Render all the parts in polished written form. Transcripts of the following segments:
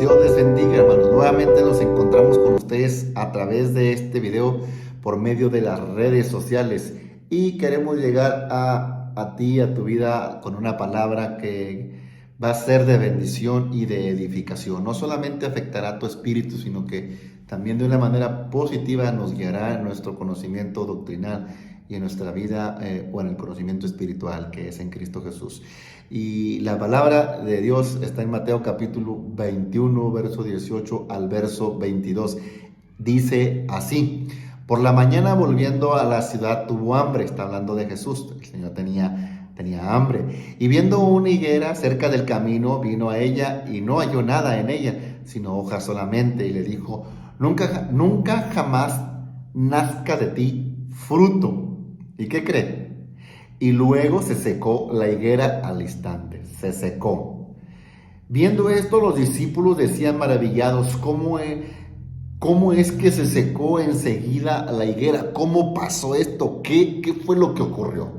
Dios les bendiga, hermanos. Nuevamente nos encontramos con ustedes a través de este video por medio de las redes sociales y queremos llegar a ti, a tu vida, con una palabra que va a ser de bendición y de edificación. No solamente afectará a tu espíritu, sino que también de una manera positiva nos guiará en nuestro conocimiento doctrinal y en nuestra vida o en el conocimiento espiritual que es en Cristo Jesús. Y la palabra de Dios está en Mateo capítulo 21, verso 18 al verso 22. Dice así: por la mañana, volviendo a la ciudad, tuvo hambre. Está hablando de Jesús. El Señor tenía hambre. Y viendo una higuera cerca del camino, vino a ella y no halló nada en ella, sino hojas solamente. Y le dijo: nunca jamás nazca de ti fruto. ¿Y qué cree? Y luego se secó la higuera al instante. Se secó. Viendo esto, los discípulos decían maravillados: ¿Cómo es que se secó enseguida la higuera? ¿Cómo pasó esto? ¿Qué fue lo que ocurrió?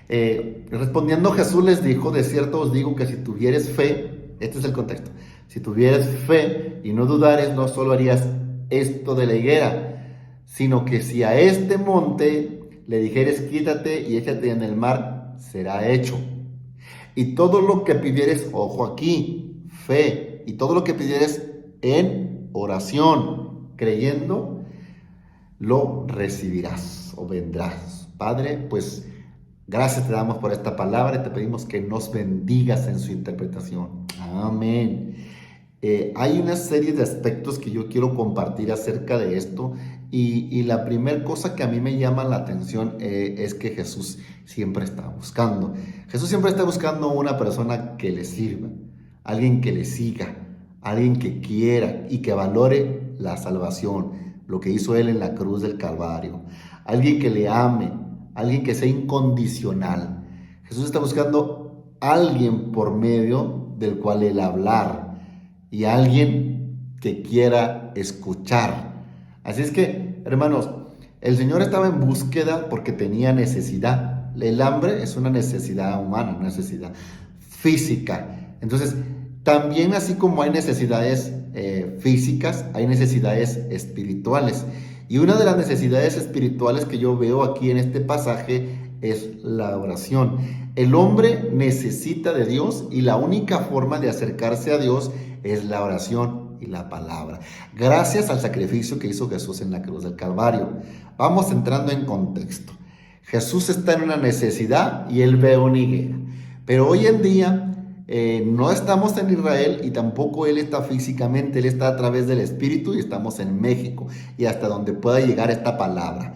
Respondiendo Jesús les dijo: de cierto os digo que si tuvieres fe, este es el contexto, si tuvieres fe y no dudares, no solo harías esto de la higuera, sino que si a este monte le dijeres: quítate y échate en el mar, será hecho. Y todo lo que pidieres, ojo aquí, fe, y todo lo que pidieres en oración, creyendo, lo recibirás o vendrás. Padre, pues gracias te damos por esta palabra y te pedimos que nos bendigas en su interpretación. Amén. Hay una serie de aspectos que yo quiero compartir acerca de esto y la primera cosa que a mí me llama la atención es que Jesús siempre está buscando. Jesús siempre está buscando una persona que le sirva, alguien que le siga, alguien que quiera y que valore la salvación, lo que hizo Él en la cruz del Calvario, alguien que le ame, alguien que sea incondicional. Jesús está buscando a alguien por medio del cual Él hablar y alguien que quiera escuchar. Así es que, hermanos, el Señor estaba en búsqueda porque tenía necesidad. El hambre es una necesidad humana, una necesidad física. Entonces, también así como hay necesidades físicas, hay necesidades espirituales. Y una de las necesidades espirituales que yo veo aquí en este pasaje es la oración. El hombre necesita de Dios y la única forma de acercarse a Dios es la oración y la palabra. Gracias al sacrificio que hizo Jesús en la cruz del Calvario. Vamos entrando en contexto. Jesús está en una necesidad y él ve una higuera. Pero hoy en día no estamos en Israel y tampoco él está físicamente, él está a través del Espíritu y estamos en México y hasta donde pueda llegar esta palabra.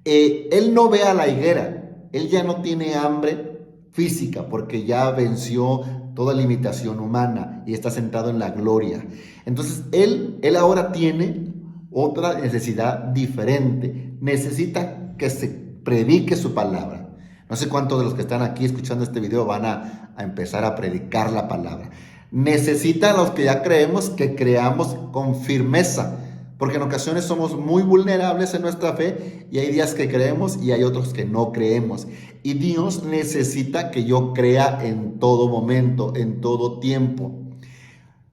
Él no ve a la higuera, él ya no tiene hambre física porque ya venció toda limitación humana y está sentado en la gloria. Entonces él ahora tiene otra necesidad diferente, necesita que se predique su palabra. No sé cuántos de los que están aquí escuchando este video van a empezar a predicar la palabra. Necesita a los que ya creemos que creamos con firmeza, porque en ocasiones somos muy vulnerables en nuestra fe y hay días que creemos y hay otros que no creemos. Y Dios necesita que yo crea en todo momento, en todo tiempo.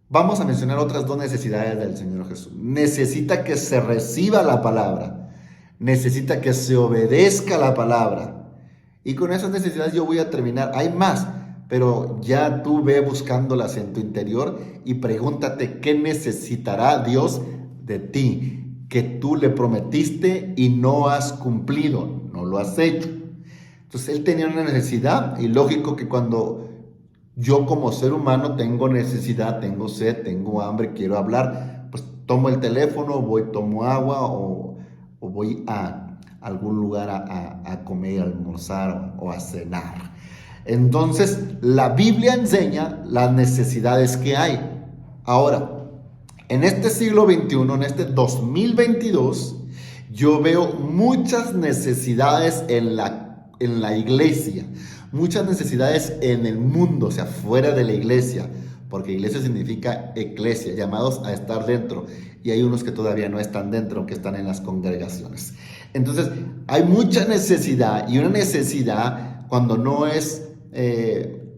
Vamos a mencionar otras dos necesidades del Señor Jesús. Necesita que se reciba la palabra. Necesita que se obedezca la palabra. Y con esas necesidades yo voy a terminar. Hay más, pero ya tú ve buscándolas en tu interior y pregúntate qué necesitará Dios de ti, que tú le prometiste y no has cumplido, no lo has hecho. Entonces él tenía una necesidad y lógico que cuando yo como ser humano tengo necesidad, tengo sed, tengo hambre, quiero hablar, pues tomo el teléfono, tomo agua o voy a algún lugar a comer, a almorzar o a cenar. Entonces la Biblia enseña las necesidades que hay. Ahora, en este siglo XXI, en este 2022, yo veo muchas necesidades en la iglesia, muchas necesidades en el mundo, o sea, fuera de la iglesia, porque iglesia significa eclesia, llamados a estar dentro, y hay unos que todavía no están dentro, que están en las congregaciones. Entonces, hay mucha necesidad, y una necesidad cuando no es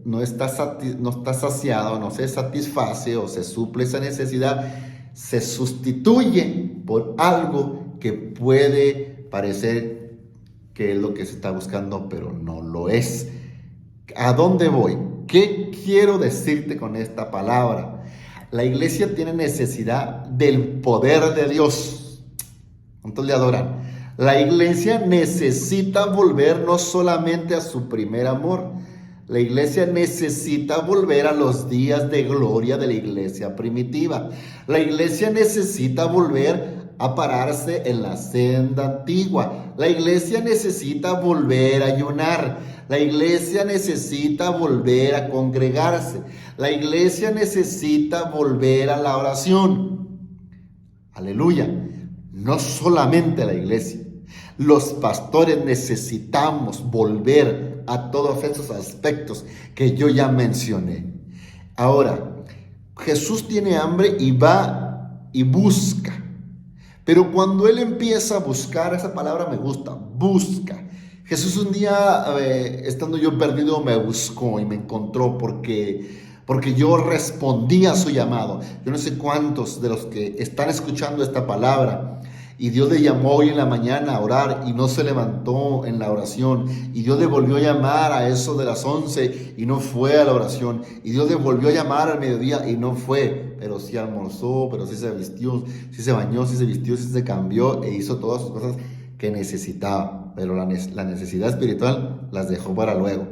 no está saciado, no se satisface o se suple esa necesidad, se sustituye por algo que puede parecer que es lo que se está buscando, pero no lo es. ¿A dónde voy? ¿Qué quiero decirte con esta palabra? La iglesia tiene necesidad del poder de Dios. ¿Cuántos le adoran? La iglesia necesita volver no solamente a su primer amor. La iglesia necesita volver a los días de gloria de la iglesia primitiva. La iglesia necesita volver a pararse en la senda antigua. La iglesia necesita volver a ayunar. La iglesia necesita volver a congregarse. La iglesia necesita volver a la oración. Aleluya. No solamente la iglesia. Los pastores necesitamos volver a todos esos aspectos que yo ya mencioné. Ahora, Jesús tiene hambre y va y busca. Pero cuando Él empieza a buscar, esa palabra me gusta, busca. Jesús un día, estando yo perdido, me buscó y me encontró porque yo respondí a su llamado. Yo no sé cuántos de los que están escuchando esta palabra y Dios le llamó hoy en la mañana a orar y no se levantó en la oración, y Dios le volvió a llamar a eso de las 11 y no fue a la oración, y Dios le volvió a llamar al mediodía y no fue, pero sí almorzó, pero sí se vistió, sí se bañó, sí se vistió, sí se cambió e hizo todas sus cosas que necesitaba, pero la necesidad espiritual las dejó para luego.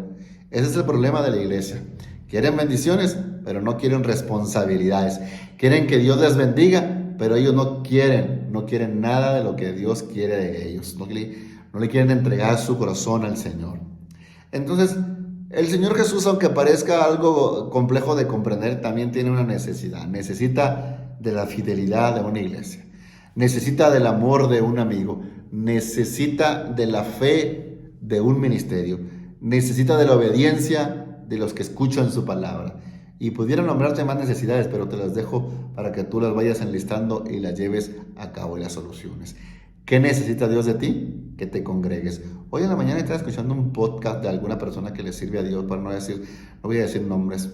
Ese es el problema de la iglesia. Quieren bendiciones, pero no quieren responsabilidades. Quieren que Dios les bendiga, pero ellos no quieren nada de lo que Dios quiere de ellos. No le quieren entregar su corazón al Señor. Entonces, el Señor Jesús, aunque parezca algo complejo de comprender, también tiene una necesidad. Necesita de la fidelidad de una iglesia. Necesita del amor de un amigo. Necesita de la fe de un ministerio. Necesita de la obediencia de los que escuchan su palabra. Y pudiera nombrarte más necesidades, pero te las dejo para que tú las vayas enlistando y las lleves a cabo y las soluciones. ¿Qué necesita Dios de ti? Que te congregues. Hoy en la mañana estaba escuchando un podcast de alguna persona que le sirve a Dios, para no voy a decir nombres,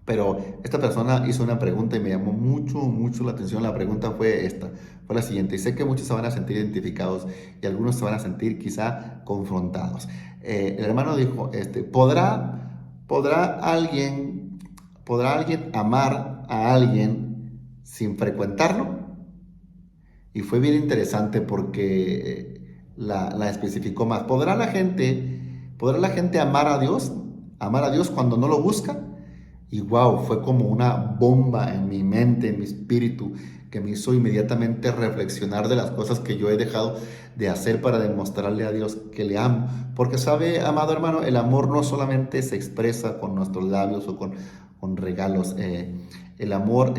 pero esta persona hizo una pregunta y me llamó mucho la atención. La pregunta fue la siguiente, y sé que muchos se van a sentir identificados y algunos se van a sentir quizá confrontados. El hermano dijo, ¿podrá alguien amar a alguien sin frecuentarlo? Y fue bien interesante porque la especificó más. ¿Podrá la gente amar a Dios cuando no lo busca? Y wow, fue como una bomba en mi mente, en mi espíritu, que me hizo inmediatamente reflexionar de las cosas que yo he dejado de hacer para demostrarle a Dios que le amo. Porque sabe, amado hermano, el amor no solamente se expresa con nuestros labios o con regalos. El amor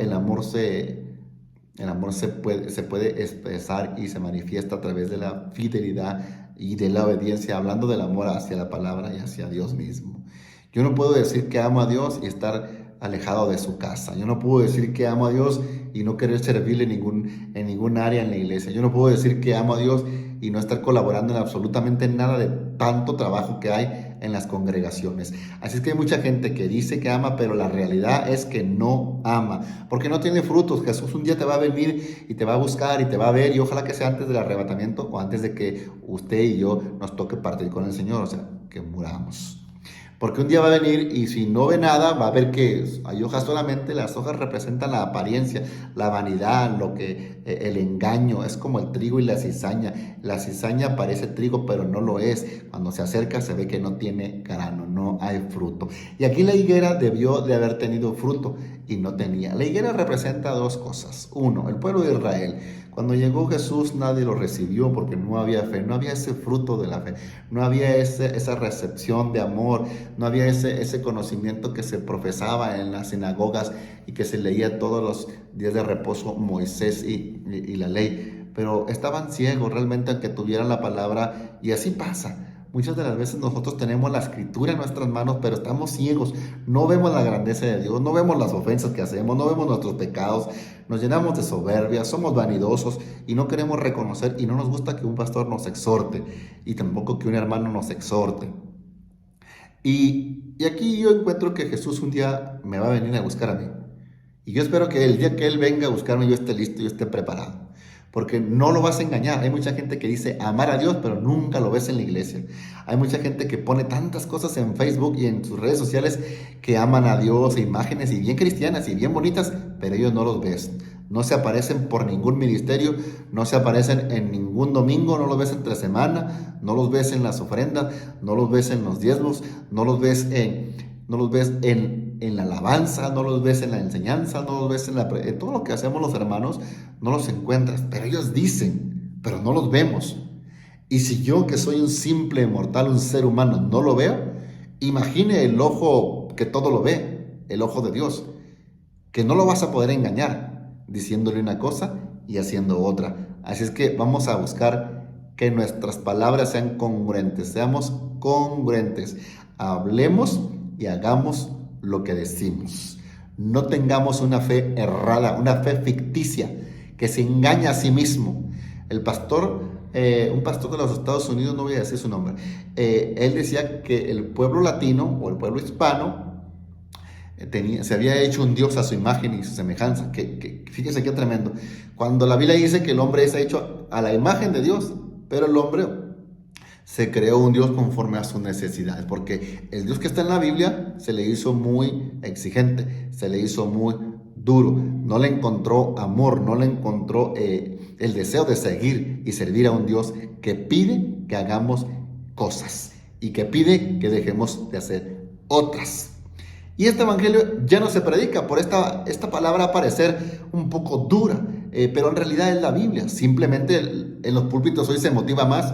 se puede expresar y se manifiesta a través de la fidelidad y de la obediencia, hablando del amor hacia la palabra y hacia Dios mismo. Yo no puedo decir que amo a Dios y estar alejado de su casa. Yo no puedo decir que amo a Dios y no querer servirle en ningún área en la iglesia. Yo no puedo decir que amo a Dios y no estar colaborando en absolutamente nada de tanto trabajo que hay en las congregaciones. Así es que hay mucha gente que dice que ama, pero la realidad es que no ama, porque no tiene frutos. Jesús un día te va a venir y te va a buscar y te va a ver, y ojalá que sea antes del arrebatamiento o antes de que usted y yo nos toque partir con el Señor, o sea, que muramos. Porque un día va a venir y si no ve nada, va a ver que hay hojas solamente. Las hojas representan la apariencia, la vanidad, el engaño. Es como el trigo y la cizaña. La cizaña parece trigo, pero no lo es. Cuando se acerca se ve que no tiene grano, no hay fruto. Y aquí la higuera debió de haber tenido fruto y no tenía. La higuera representa dos cosas. Uno, el pueblo de Israel. Cuando llegó Jesús nadie lo recibió porque no había fe, no había ese fruto de la fe, no había esa recepción de amor, no había ese conocimiento que se profesaba en las sinagogas y que se leía todos los días de reposo, Moisés y la ley. Pero estaban ciegos realmente aunque tuvieran la palabra, y así pasa. Muchas de las veces nosotros tenemos la escritura en nuestras manos, pero estamos ciegos. No vemos la grandeza de Dios, no vemos las ofensas que hacemos, no vemos nuestros pecados. Nos llenamos de soberbia, somos vanidosos y no queremos reconocer, y no nos gusta que un pastor nos exhorte y tampoco que un hermano nos exhorte. Y Y aquí yo encuentro que Jesús un día me va a venir a buscar a mí. Y yo espero que el día que Él venga a buscarme yo esté listo, yo esté preparado. Porque no lo vas a engañar. Hay mucha gente que dice amar a Dios, pero nunca lo ves en la iglesia. Hay mucha gente que pone tantas cosas en Facebook y en sus redes sociales que aman a Dios, e imágenes y bien cristianas y bien bonitas, pero ellos no los ves. No se aparecen por ningún ministerio, no se aparecen en ningún domingo, no los ves entre semana, no los ves en las ofrendas, no los ves en los diezmos, no los ves en la alabanza, no los ves en la enseñanza, no los ves en todo lo que hacemos los hermanos, no los encuentras, pero ellos dicen, pero no los vemos. Y si yo, que soy un simple mortal, un ser humano, no lo veo, imagine el ojo que todo lo ve, el ojo de Dios, que no lo vas a poder engañar diciéndole una cosa y haciendo otra. Así es que vamos a buscar que nuestras palabras sean congruentes, seamos congruentes, hablemos y hagamos lo que decimos. No tengamos una fe errada, una fe ficticia que se engaña a sí mismo. El pastor, un pastor de los Estados Unidos, no voy a decir su nombre, él decía que el pueblo latino o el pueblo hispano se había hecho un Dios a su imagen y su semejanza. Fíjese qué tremendo. Cuando la Biblia dice que el hombre es hecho a la imagen de Dios, pero el hombre se creó un Dios conforme a sus necesidades, porque el Dios que está en la Biblia se le hizo muy exigente, se le hizo muy duro, no le encontró amor, no le encontró el deseo de seguir y servir a un Dios que pide que hagamos cosas y que pide que dejemos de hacer otras. Y este evangelio ya no se predica por esta palabra parecer un poco dura, pero en realidad es la Biblia. Simplemente en los púlpitos hoy se motiva más,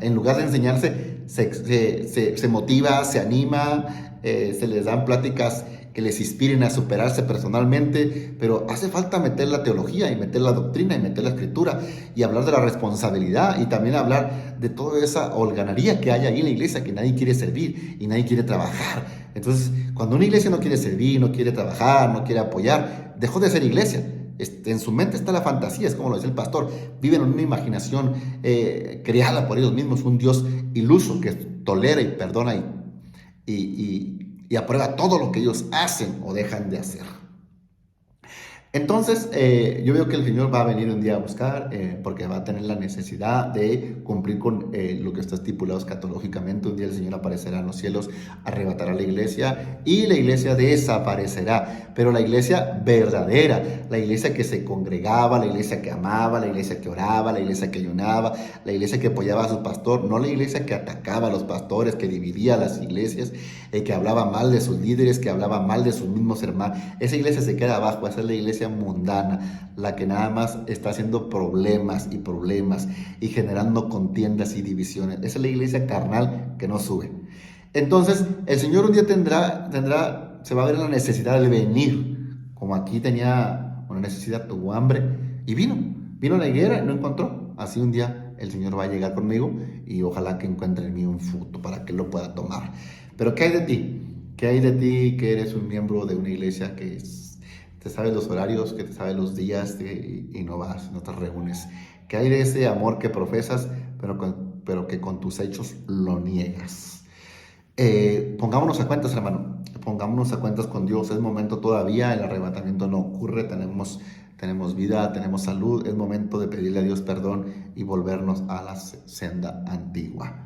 en lugar de enseñarse, se motiva, se anima, se les dan pláticas que les inspiren a superarse personalmente, pero hace falta meter la teología y meter la doctrina y meter la escritura y hablar de la responsabilidad y también hablar de toda esa holganaría que hay ahí en la iglesia, que nadie quiere servir y nadie quiere trabajar. Entonces, cuando una iglesia no quiere servir, no quiere trabajar, no quiere apoyar, dejó de ser iglesia. En su mente está la fantasía, es como lo decía el pastor, viven en una imaginación creada por ellos mismos, un Dios iluso que tolera y perdona y aprueba todo lo que ellos hacen o dejan de hacer. Entonces, yo veo que el Señor va a venir un día a buscar, porque va a tener la necesidad de cumplir con lo que está estipulado escatológicamente. Un día el Señor aparecerá en los cielos, arrebatará la iglesia y la iglesia desaparecerá. Pero la iglesia verdadera, la iglesia que se congregaba, la iglesia que amaba, la iglesia que oraba, la iglesia que ayunaba, la iglesia que apoyaba a su pastor, no la iglesia que atacaba a los pastores, que dividía las iglesias, que hablaba mal de sus líderes, que hablaba mal de sus mismos hermanos. Esa iglesia se queda abajo, esa es la iglesia mundana, la que nada más está haciendo problemas y generando contiendas y divisiones. Esa es la iglesia carnal que no sube. Entonces, el Señor un día se va a ver la necesidad de venir, como aquí tenía una necesidad, tuvo hambre y vino a la higuera y no encontró. Así un día el Señor va a llegar conmigo y ojalá que encuentre en mí un fruto para que lo pueda tomar. Pero ¿qué hay de ti? ¿Qué hay de ti que eres un miembro de una iglesia que te sabes los horarios, que te sabes los días y no vas, no te reúnes? ¿Qué hay de ese amor que profesas, pero que con tus hechos lo niegas? Pongámonos a cuentas, hermano. Pongámonos a cuentas con Dios. Es momento todavía, el arrebatamiento no ocurre, tenemos vida, tenemos salud. Es momento de pedirle a Dios perdón y volvernos a la senda antigua.